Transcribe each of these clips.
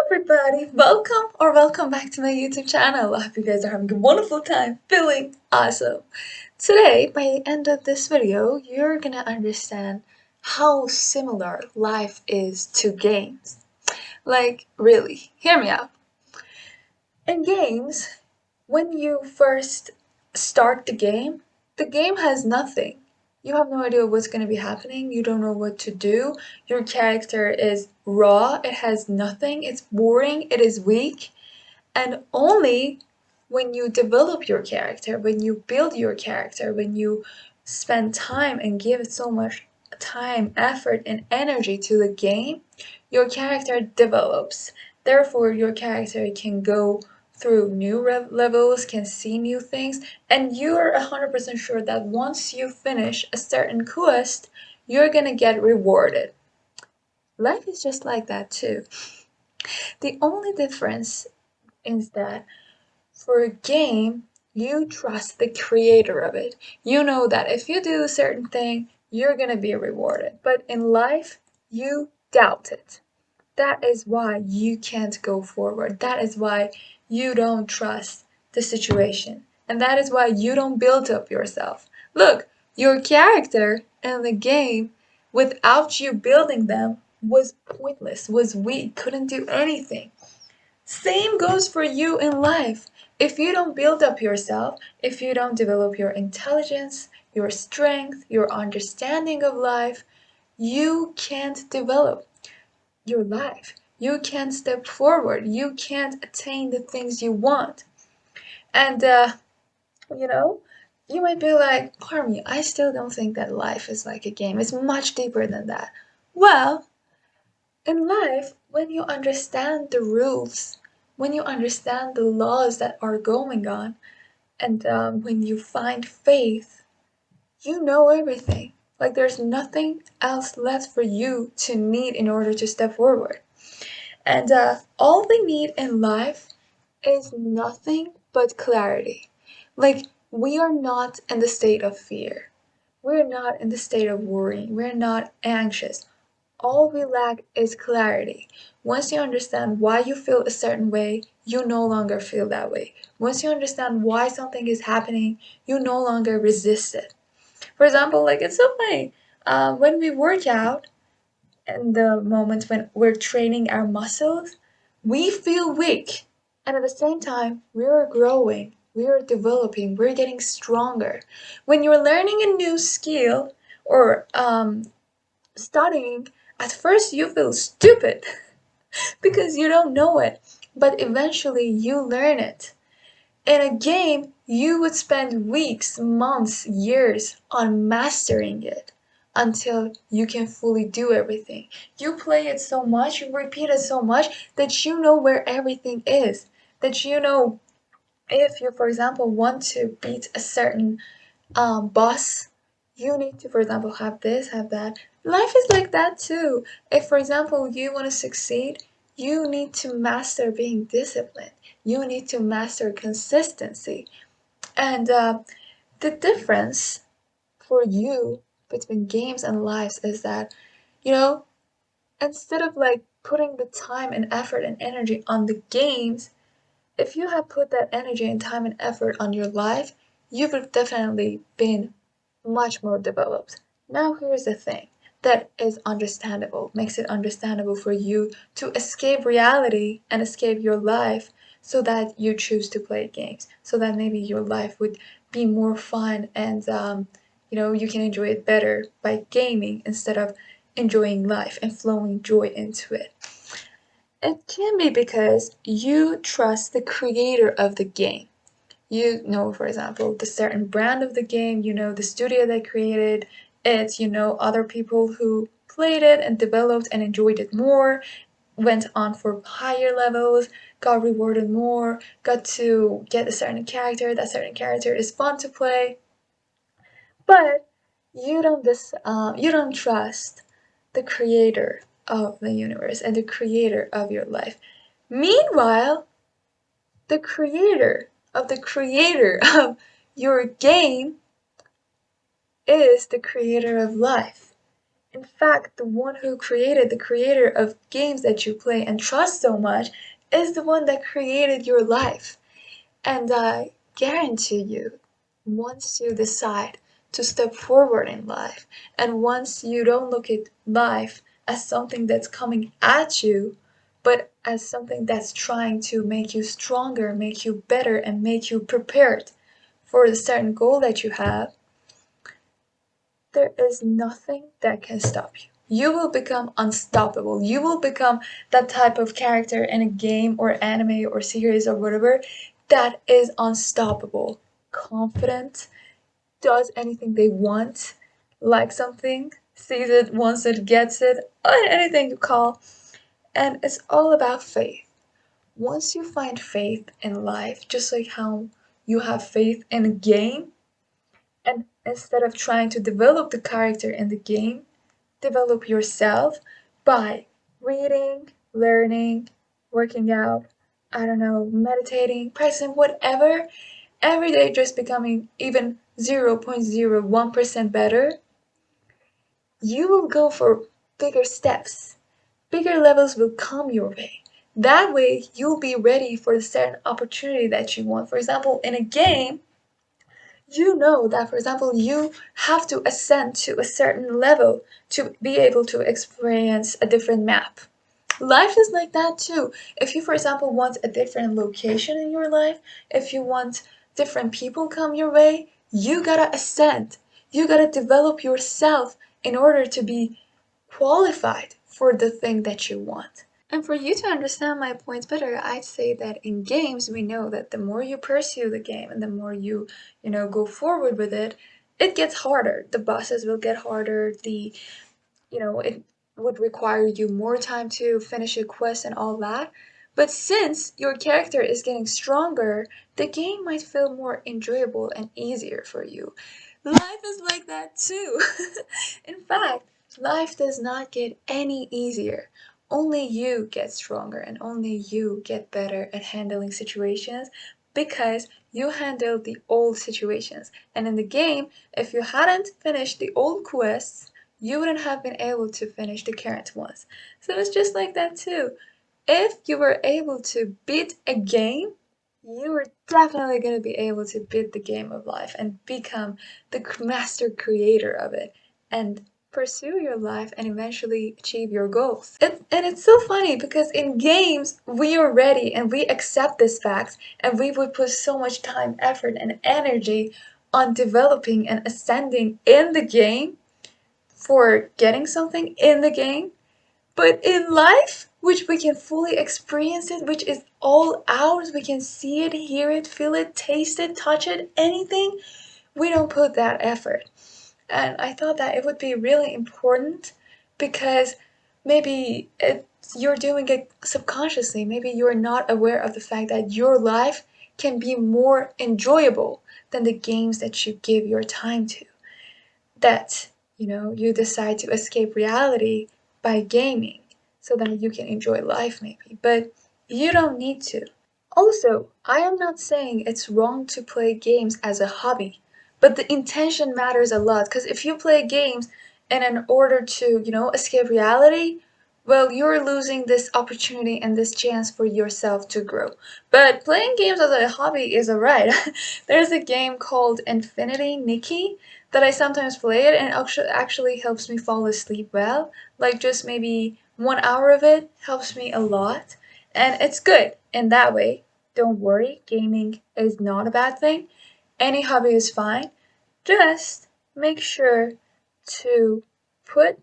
everybody, welcome back to my YouTube channel. I hope you guys are having a wonderful time, feeling awesome. Today, by the end of this video, you're gonna understand how similar life is to games. Like, really, hear me out. In games, when you first start the game has nothing. You have no idea what's going to be happening. You don't know what to do. Your character is raw. It has nothing. It's boring. It is weak. And only when you develop your character, when you build your character, when you spend time and give so much time, effort, and energy to the game, your character develops. Therefore, your character can go through new levels, can see new things, and you're 100% sure that once you finish a certain quest, you're gonna get rewarded. Life is just like that too. The only difference is that for a game, you trust the creator of it. You know that if you do a certain thing, you're gonna be rewarded. But in life, you doubt it. That is why you can't go forward. That is why you don't trust the situation. And that is why you don't build up yourself. Look, your character in the game, without you building them, was pointless, was weak, couldn't do anything. Same goes for you in life. If you don't build up yourself, if you don't develop your intelligence, your strength, your understanding of life, you can't develop your life. You can't step forward. You can't attain the things you want. And, you know, you might be like, Parmi, I still don't think that life is like a game. It's much deeper than that. Well, in life, when you understand the rules, when you understand the laws that are going on, and when you find faith, you know everything. Like there's nothing else left for you to need in order to step forward. And all we need in life is nothing but clarity. Like we are not in the state of fear. We're not in the state of worrying. We're not anxious. All we lack is clarity. Once you understand why you feel a certain way, you no longer feel that way. Once you understand why something is happening, you no longer resist it. For example, like it's so funny. When we work out, and the moments when we're training our muscles, we feel weak. And at the same time, we're growing, we're developing, we're getting stronger. When you're learning a new skill or studying, at first you feel stupid because you don't know it, but eventually you learn it. In a game, you would spend weeks, months, years on mastering it until you can fully do everything. You play it so much, you repeat it so much that you know where everything is. That you know if you, for example, want to beat a certain boss, you need to, for example, have this, have that. Life is like that too. If, for example, you want to succeed, you need to master being disciplined. You need to master consistency. And the difference for you between games and lives is that, you know, instead of like putting the time and effort and energy on the games, if you had put that energy and time and effort on your life, you would have definitely been much more developed. Now, here's the thing that is understandable, makes it understandable for you to escape reality and escape your life so that you choose to play games, so that maybe your life would be more fun and you can enjoy it better by gaming instead of enjoying life and flowing joy into it. It can be because you trust the creator of the game. You know, for example, the certain brand of the game, you know, the studio that created it, you know, other people who played it and developed and enjoyed it more, went on for higher levels, got rewarded more, got to get a certain character. That certain character is fun to play, but you don't trust the creator of the universe and the creator of your life. Meanwhile, the creator of your game is the creator of life. In fact, the one who created, the creator of games that you play and trust so much, is the one that created your life. And I guarantee you, once you decide to step forward in life, and once you don't look at life as something that's coming at you, but as something that's trying to make you stronger, make you better, and make you prepared for the certain goal that you have, there is nothing that can stop you. You will become unstoppable. You will become that type of character in a game or anime or series or whatever that is unstoppable, confident, does anything they want, likes something, sees it, wants it, gets it, anything you call. And it's all about faith. Once you find faith in life, just like how you have faith in a game, and instead of trying to develop the character in the game, develop yourself by reading, learning, working out, I don't know, meditating, practicing, whatever, every day just becoming even 0.01% better, you will go for bigger steps. Bigger levels will come your way. That way, you'll be ready for the certain opportunity that you want. For example, in a game, you know that, for example, you have to ascend to a certain level to be able to experience a different map. Life is like that too. If you, for example, want a different location in your life, if you want different people come your way, you gotta ascend. You gotta develop yourself in order to be qualified for the thing that you want. And for you to understand my points better, I'd say that in games, we know that the more you pursue the game and the more you go forward with it, it gets harder. The bosses will get harder, it would require you more time to finish a quest and all that. But since your character is getting stronger, the game might feel more enjoyable and easier for you. Life is like that too. In fact, life does not get any easier. Only you get stronger and only you get better at handling situations because you handled the old situations. And in the game, if you hadn't finished the old quests, you wouldn't have been able to finish the current ones. So it's just like that too. If you were able to beat a game, you are definitely going to be able to beat the game of life and become the master creator of it and pursue your life and eventually achieve your goals. And it's so funny because in games, we are ready and we accept this fact and we would put so much time, effort, and energy on developing and ascending in the game for getting something in the game. But in life, which we can fully experience it, which is all ours, we can see it, hear it, feel it, taste it, touch it, anything, we don't put that effort. And I thought that it would be really important because maybe you're doing it subconsciously. Maybe you're not aware of the fact that your life can be more enjoyable than the games that you give your time to. That you decide to escape reality by gaming so that you can enjoy life maybe, but you don't need to. Also, I am not saying it's wrong to play games as a hobby, but the intention matters a lot because if you play games and in order to escape reality, well, you're losing this opportunity and this chance for yourself to grow. But playing games as a hobby is alright. There's a game called Infinity Nikki that I sometimes play it and actually helps me fall asleep well. Like just maybe 1 hour of it helps me a lot. And it's good in that way. Don't worry, gaming is not a bad thing. Any hobby is fine. Just make sure to put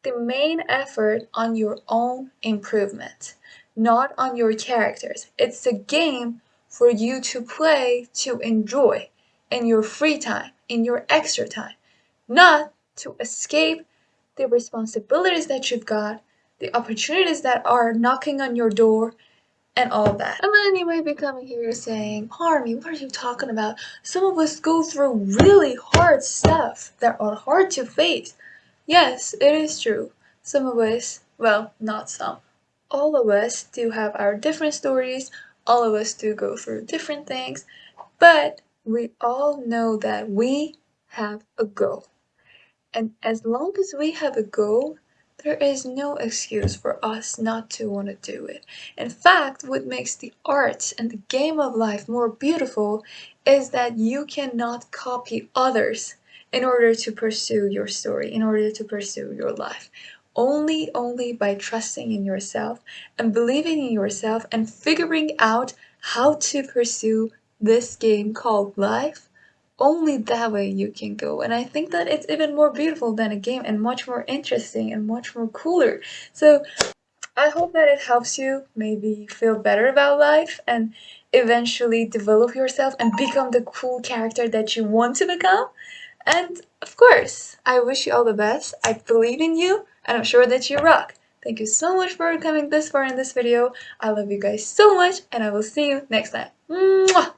the main effort on your own improvement, not on your characters. It's a game for you to play to enjoy in your free time, in your extra time, not to escape the responsibilities that you've got, the opportunities that are knocking on your door, and all that. And then you might be coming here saying, Harmy, what are you talking about? Some of us go through really hard stuff that are hard to face. Yes, it is true. Some of us, well, not some, all of us do have our different stories, all of us do go through different things, but we all know that we have a goal. And as long as we have a goal, there is no excuse for us not to want to do it. In fact, what makes the arts and the game of life more beautiful is that you cannot copy others in order to pursue your story, in order to pursue your life. Only by trusting in yourself and believing in yourself and figuring out how to pursue this game called life, only that way you can go. And I think that it's even more beautiful than a game and much more interesting and much more cooler. So I hope that it helps you maybe feel better about life and eventually develop yourself and become the cool character that you want to become. And of course, I wish you all the best. I believe in you and I'm sure that you rock. Thank you so much for coming this far in this video. I love you guys so much and I will see you next time. Mwah!